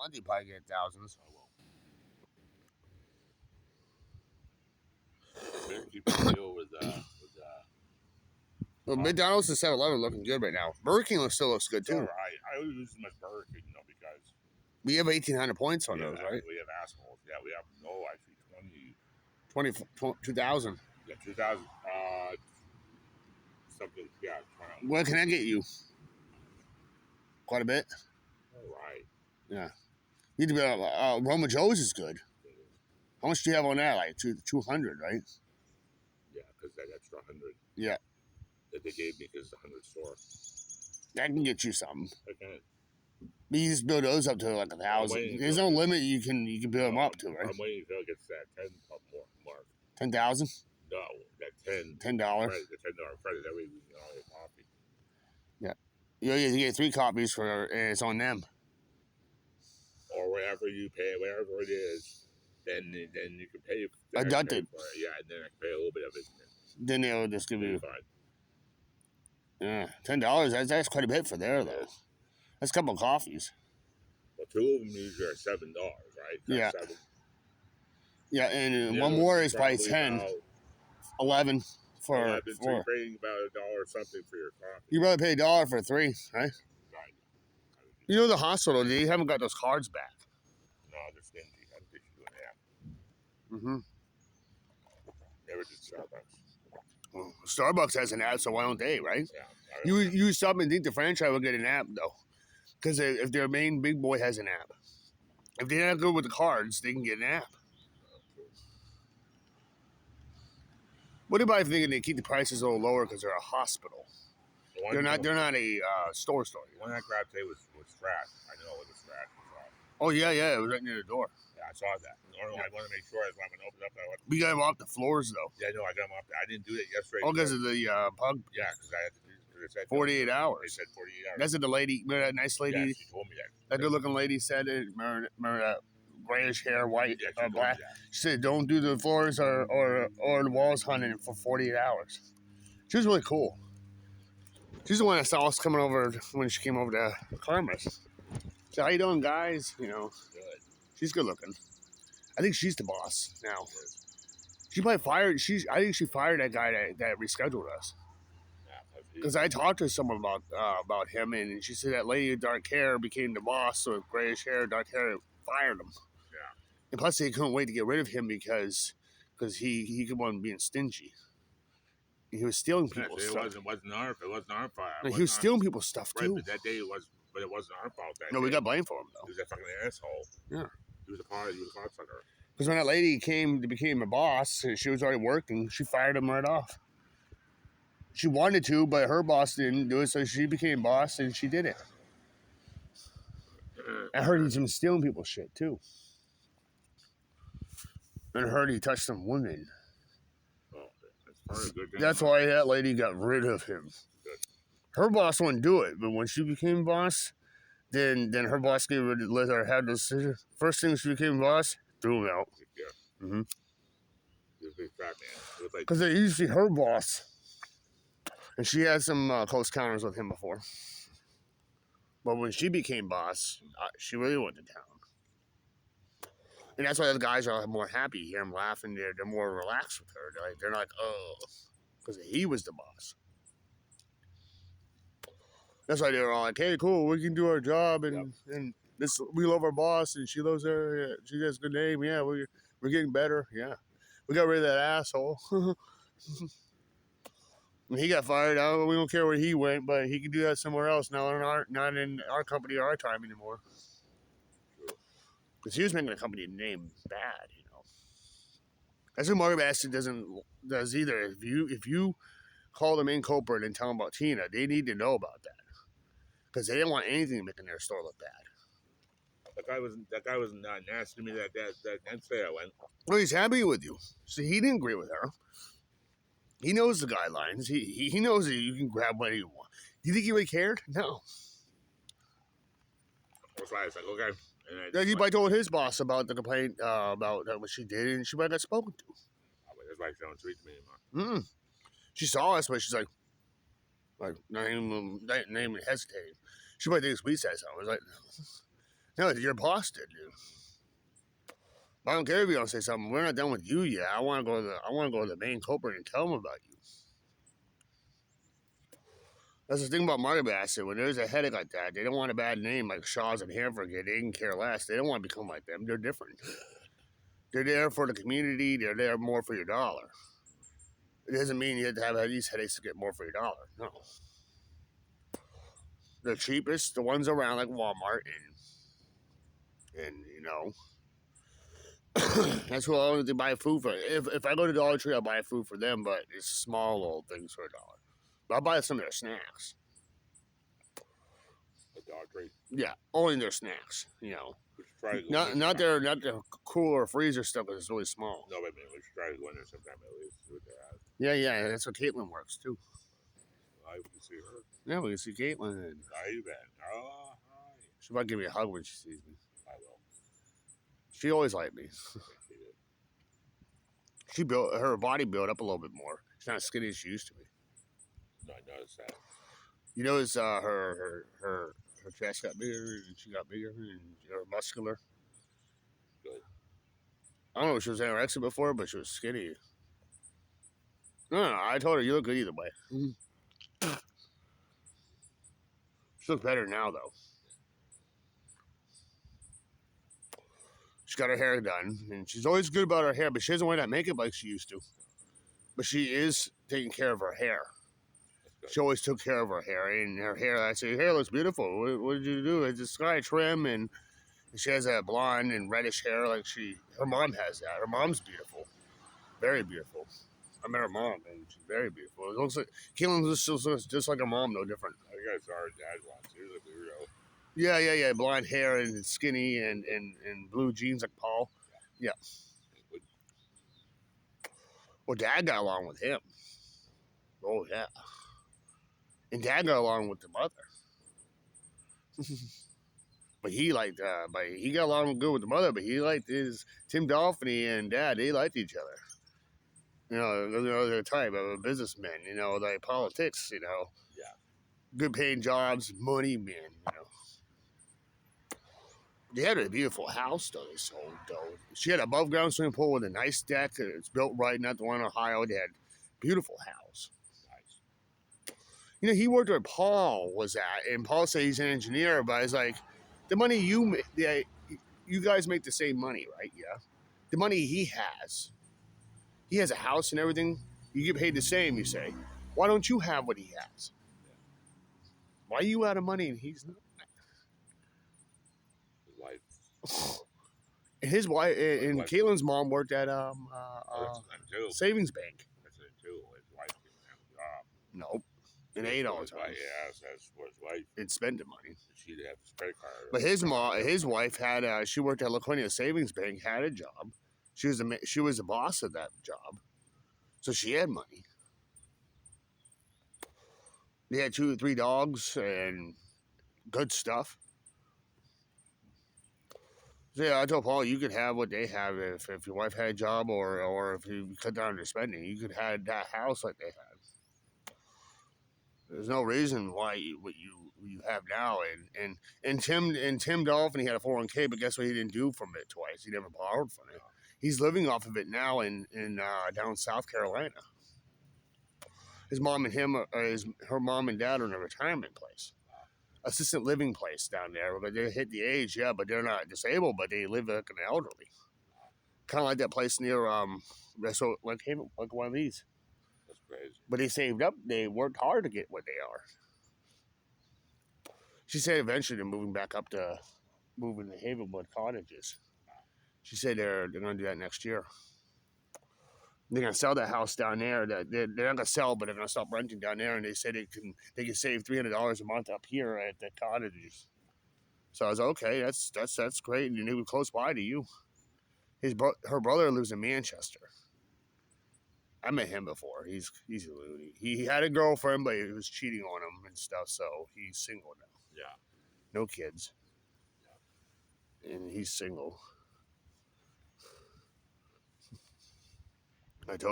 month, you probably get thousands. Better keep the deal with Well, McDonald's and 7-Eleven looking good right now. Burger King still looks good it's all too. right. I always use them as Burger King, because We have 1,800 points on we those, have, right? we have assholes. Yeah, we have actually 2,000. Yeah, 2,000. Something. Yeah, 20. What can I get you? Quite a bit. All right. Yeah. You need to be Roma Joe's is good. How much do you have on that? Like 200, right? Yeah, because that extra 100 Yeah. that they gave me because it's a 100 store. That can get you something. Okay. But you just build those up to like 1,000. There's no limit you can build them up to, right? I'm waiting until it gets to that 10 mark. 10,000? No, that 10. $10. Credit, the $10 credit. That way we can all get coffee. Yeah. You get 3 copies and it's on them. Or whatever you pay, whatever it is, then you can pay. Deducted. Yeah, and then I can pay a little bit of it. Then they'll just give you. Fine. Yeah, $10. That's quite a bit for there though. That's a couple of coffees. Well, 2 of them usually are $7, right? Yeah. 7. Yeah, and one more is probably 10, 11 for 11, so 4. you're paying about $1 something for your coffee. You rather pay $1 for 3, right? Right. You know the hospital, they haven't got those cards back. No, they're stingy. I think they should do an app. Mm-hmm. Never did Starbucks. Well, Starbucks has an app, so why don't they, right? Yeah. You stop and think the franchise will get an app, though. Because if their main big boy has an app. If they're not good with the cards, they can get an app. What about if they keep the prices a little lower because they're a hospital? They're not a store. The one I grabbed today was trash. I know it was trash. Oh, yeah, it was right near the door. Yeah, I saw that. I want to make sure as when I opened up. We got them off the floors, though. Yeah, no, I got them off. I didn't do that yesterday. Oh, because of the pug? Yeah, because I had to do it. 48 They said said 48 hours. That's what the lady, remember that nice lady? Yeah, she told me that. That good-looking lady said it. Remember that grayish hair, white, Yeah, black? She said, don't do the floors or the walls hunting for 48 hours. She was really cool. She's the one that saw us coming over when she came over to Karma's. So how you doing, guys? You know, Good. she's good looking. I think she's the boss now. She probably fired. I think she fired that guy that rescheduled us. Because I talked to someone about him, and she said that lady with dark hair became the boss, so with grayish hair, dark hair, fired him. Yeah. And plus, they couldn't wait to get rid of him because he kept on being stingy. He was stealing people's stuff. It wasn't our fault. He was stealing people's stuff too. Right, but that day it wasn't our fault. No, we got blamed for him though. He was a fucking asshole. Yeah. He was a cocksucker. Because when that lady became a boss, she was already working. She fired him right off. She wanted to, but her boss didn't do it, so she became boss and she did it. I heard he's been stealing people's shit too. And I heard he touched some women. That's why that lady got rid of him. Her boss wouldn't do it, but when she became boss, then her boss gave her let her have the decision. First thing she became boss, threw him out. Yeah. Mm-hmm. He was a big fat man. Because they're usually her boss. And she had some close counters with him before. But when she became boss, she really went to town. And that's why the guys are more happy. You hear them laughing. They're more relaxed with her. They're like, oh, because he was the boss. That's why they were all like, hey, cool, we can do our job, and this we love our boss, and she loves her. Yeah, she has a good name. Yeah, we're getting better. Yeah, we got rid of that asshole. And he got fired. We don't care where he went, but he can do that somewhere else. Not in our company or our time anymore. Because he was making the company name bad, you know. That's what Mario Bastion does either. If you call the main culprit and tell them about Tina, they need to know about that. Because they didn't want anything making their store look bad. That guy was not nasty to me that day I went. Well, he's happy with you. See, he didn't agree with her. He knows the guidelines. He knows that you can grab whatever you want. Do you think he really cared? No. That's why I was like, okay. Then he probably told his boss about the complaint about what she did, and she might not spoken to. That's why she don't speak to me anymore. She saw us, but she's like not even hesitating. She might think we said something. I was like, No, your boss did, dude. I don't care if you don't say something. We're not done with you yet. I want to go to the main culprit and tell them about you. That's the thing about Marty Bassett. When there's a headache like that, they don't want a bad name like Shaw's and Hanford. They can care less. They don't want to become like them. They're different. They're there for the community. They're there more for your dollar. It doesn't mean you have to have these headaches to get more for your dollar. No. The cheapest, the ones around like Walmart and that's what I wanted to buy food for. If I go to Dollar Tree, I'll buy food for them, but it's small little things for $1. But I'll buy some of their snacks. The Dollar Tree. Yeah, only their snacks. Not their cooler freezer stuff because it's really small. No, but we should try to go in there sometime at least. See what they have. Yeah, that's what Caitlin works too. I can see her. Yeah, we can see Caitlin. How you been? Oh, hi. She might give me a hug when she sees me. I will. She always liked me. I think she did. She built her body built up a little bit more. She's not as skinny as she used to be. No, I noticed that. You notice her chest got bigger and she got bigger and her muscular. Good. I don't know if she was anorexic before, but she was skinny. No, I told her you look good either way. She looks better now though. She got her hair done, and she's always good about her hair, but she doesn't wear that makeup like she used to. But she is taking care of her hair. She always took care of her hair, and her hair, I say, your hair looks beautiful. What did you do? It's a sky trim, and she has that blonde and reddish hair like her mom has that. Her mom's beautiful. Very beautiful. I met her mom, and she's very beautiful. It looks like Caitlin looks just like her mom, no different. I think I saw her dad once. He was a weirdo. Yeah. Blonde hair and skinny and blue jeans like Paul. Yeah. Well, Dad got along with him. Oh, yeah. And Dad got along with the mother. But he got along good with the mother, but he liked Tim Dolphiny and Dad. They liked each other. They're the type of businessmen, like politics, Yeah. Good paying jobs, money men, They had a beautiful house, though, they sold, though. She had an above-ground swimming pool with a nice deck. It's built right, not the one in Ohio. They had a beautiful house. Nice. He worked where Paul was at, and Paul said he's an engineer, but it's like, the money you guys make the same money, right? Yeah. The money he has a house and everything. You get paid the same, you say. Why don't you have what he has? Why are you out of money and he's not? And his wife and Caitlin's mom worked at savings bank. That's it too. His wife didn't have a job. Nope. And ate all the time. Yeah, that's what his wife. And spent the money. She'd have his credit card. But his wife had she worked at LaConia Savings Bank, had a job. She was the boss of that job, so she had money. They had 2 or 3 dogs and good stuff. So yeah, I told Paul you could have what they have if your wife had a job or if you cut down on your spending, you could have that house like they had. There's no reason why what you have now and Tim Dolphin, he had a 401k, but guess what he didn't do from it twice? He never borrowed from it. He's living off of it now in down South Carolina. His mom and her mom and dad are in a retirement place. Assistant living place down there, but they hit the age, yeah, but they're not disabled, but they live like an elderly. Kind of like that place near like one of these. That's crazy. But they saved up. They worked hard to get what they are. She said eventually they're moving to Havenwood Cottages. She said they're going to do that next year. They're going to sell that house down there. They're not going to sell, but they're going to stop renting down there. And they said they can save $300 a month up here at the cottages. So I was like, okay, that's great. And they were close by to you. Her brother lives in Manchester. I met him before. He's a loony. He had a girlfriend, but he was cheating on him and stuff. So he's single now. Yeah. No kids. Yeah. And he's single. I told her.